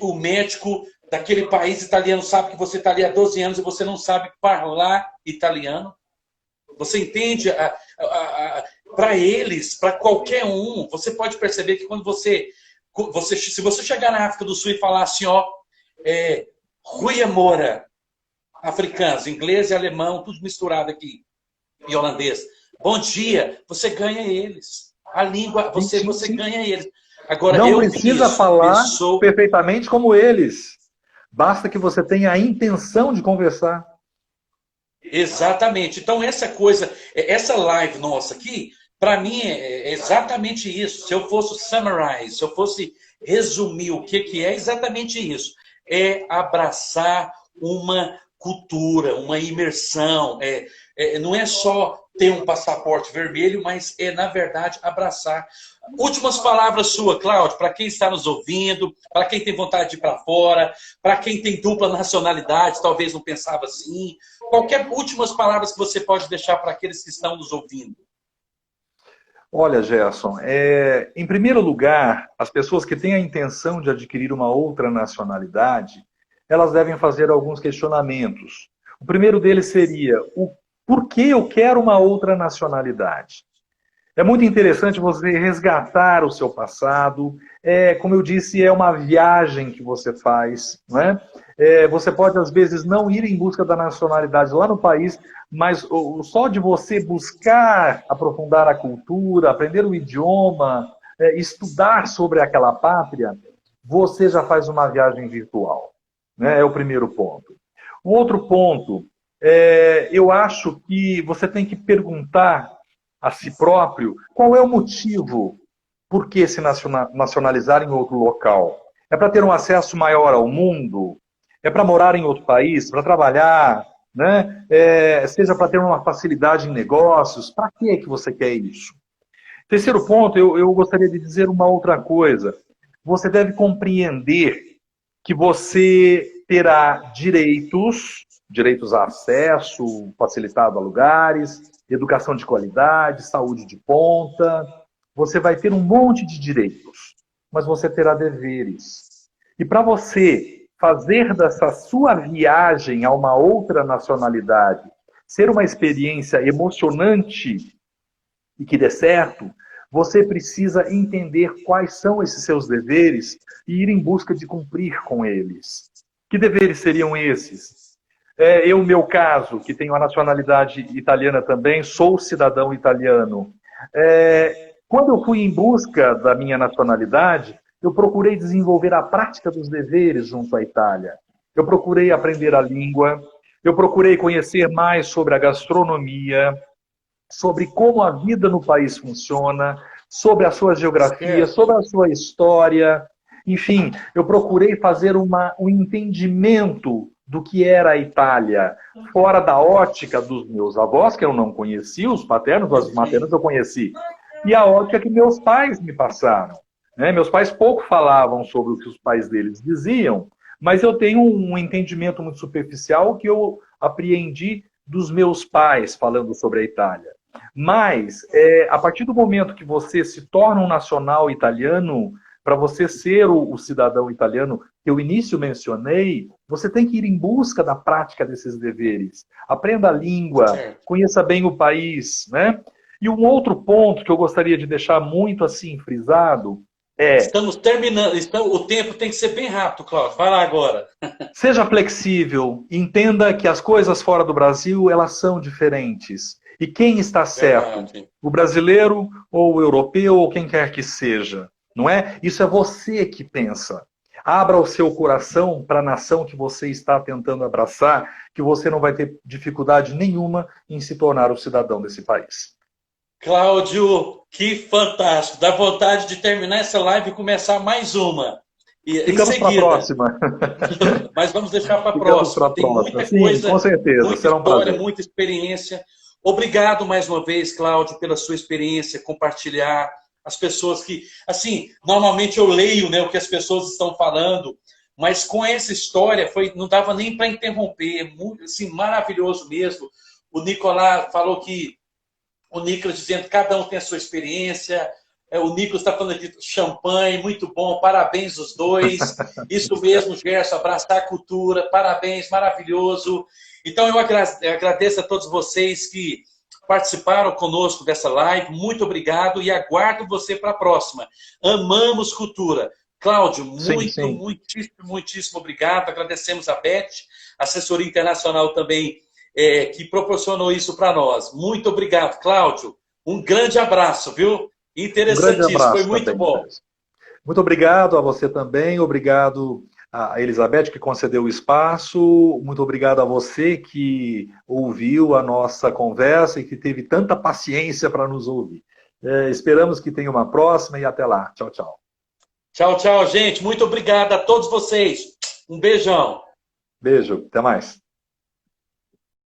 o médico daquele país italiano sabe que você está ali há 12 anos e você não sabe falar italiano? Você entende? Para eles, para qualquer um, você pode perceber que quando se você chegar na África do Sul e falar assim, ó, Rui Amora, africanos, inglês e alemão, tudo misturado aqui, e holandês. Bom dia, você ganha eles. A língua, você ganha eles. Agora, não precisa falar perfeitamente como eles. Basta que você tenha a intenção de conversar. Exatamente. Então, essa live nossa aqui, para mim, é exatamente isso. Se eu fosse summarize, se eu fosse resumir o que é exatamente isso. É abraçar uma cultura, uma imersão. Não é só ter um passaporte vermelho, mas na verdade, abraçar. Últimas palavras suas, Cláudio, para quem está nos ouvindo, para quem tem vontade de ir para fora, para quem tem dupla nacionalidade, talvez não pensava assim. Qualquer últimas palavras que você pode deixar para aqueles que estão nos ouvindo. Olha, Gerson, em primeiro lugar, as pessoas que têm a intenção de adquirir uma outra nacionalidade, elas devem fazer alguns questionamentos. O primeiro deles seria, por que eu quero uma outra nacionalidade? É muito interessante você resgatar o seu passado. Como eu disse, é uma viagem que você faz, não é? Você pode, às vezes, não ir em busca da nacionalidade lá no país, mas só de você buscar aprofundar a cultura, aprender o idioma, estudar sobre aquela pátria, você já faz uma viagem virtual. Né? É o primeiro ponto. O outro ponto, eu acho que você tem que perguntar a si próprio qual é o motivo por que se nacionalizar em outro local. É para ter um acesso maior ao mundo? É para morar em outro país? Para trabalhar? Né? Seja para ter uma facilidade em negócios? Para que você quer isso? Terceiro ponto, eu gostaria de dizer uma outra coisa. Você deve compreender que você terá direitos a acesso facilitado a lugares, educação de qualidade, saúde de ponta. Você vai ter um monte de direitos, mas você terá deveres. E para você fazer dessa sua viagem a uma outra nacionalidade ser uma experiência emocionante e que dê certo, você precisa entender quais são esses seus deveres e ir em busca de cumprir com eles. Que deveres seriam esses? Eu, no meu caso, que tenho a nacionalidade italiana também, sou cidadão italiano. Quando eu fui em busca da minha nacionalidade, eu procurei desenvolver a prática dos deveres junto à Itália. Eu procurei aprender a língua, eu procurei conhecer mais sobre a gastronomia, sobre como a vida no país funciona, sobre a sua geografia, sobre a sua história. Enfim, eu procurei fazer um entendimento do que era a Itália, fora da ótica dos meus avós, que eu não conhecia, os paternos, os maternos eu conheci, e a ótica que meus pais me passaram. Né? Meus pais pouco falavam sobre o que os pais deles diziam, mas eu tenho um entendimento muito superficial que eu apreendi dos meus pais falando sobre a Itália. Mas, a partir do momento que você se torna um nacional italiano, para você ser o cidadão italiano que eu início mencionei, você tem que ir em busca da prática desses deveres. Aprenda a língua, conheça bem o país, né? E um outro ponto que eu gostaria de deixar muito assim frisado é... Estamos terminando, o tempo tem que ser bem rápido, Cláudio. Vai lá agora. Seja flexível, entenda que as coisas fora do Brasil, elas são diferentes. E quem está certo? Verdade. O brasileiro ou o europeu ou quem quer que seja. Não é? Isso é você que pensa. Abra o seu coração para a nação que você está tentando abraçar, que você não vai ter dificuldade nenhuma em se tornar o cidadão desse país. Cláudio, que fantástico. Dá vontade de terminar essa live e começar mais uma. Ficamos para a próxima. Mas vamos deixar para a próxima. Tem muita coisa, com certeza. muita história, muita experiência. Obrigado mais uma vez, Cláudio, pela sua experiência, compartilhar. As pessoas que, assim, normalmente eu leio, né, o que as pessoas estão falando, mas com essa história não dava nem para interromper, muito, assim, maravilhoso mesmo. O Nicolás falou que, o Nicolas dizendo que cada um tem a sua experiência, o Nicolas está falando aqui champanhe, muito bom, parabéns os dois. Isso mesmo, Gerson, abraçar a cultura, parabéns, maravilhoso. Então eu agradeço a todos vocês que participaram conosco dessa live. Muito obrigado e aguardo você para a próxima. Amamos cultura. Cláudio, muitíssimo obrigado. Agradecemos a Beth, assessoria internacional também, que proporcionou isso para nós. Muito obrigado, Cláudio. Um grande abraço, viu? Interessantíssimo, foi muito também, bom. Muito obrigado a você também. Obrigado a Elizabeth, que concedeu o espaço. Muito obrigado a você que ouviu a nossa conversa e que teve tanta paciência para nos ouvir. Esperamos que tenha uma próxima e até lá. Tchau, tchau. Tchau, tchau, gente. Muito obrigado a todos vocês. Um beijão. Beijo. Até mais.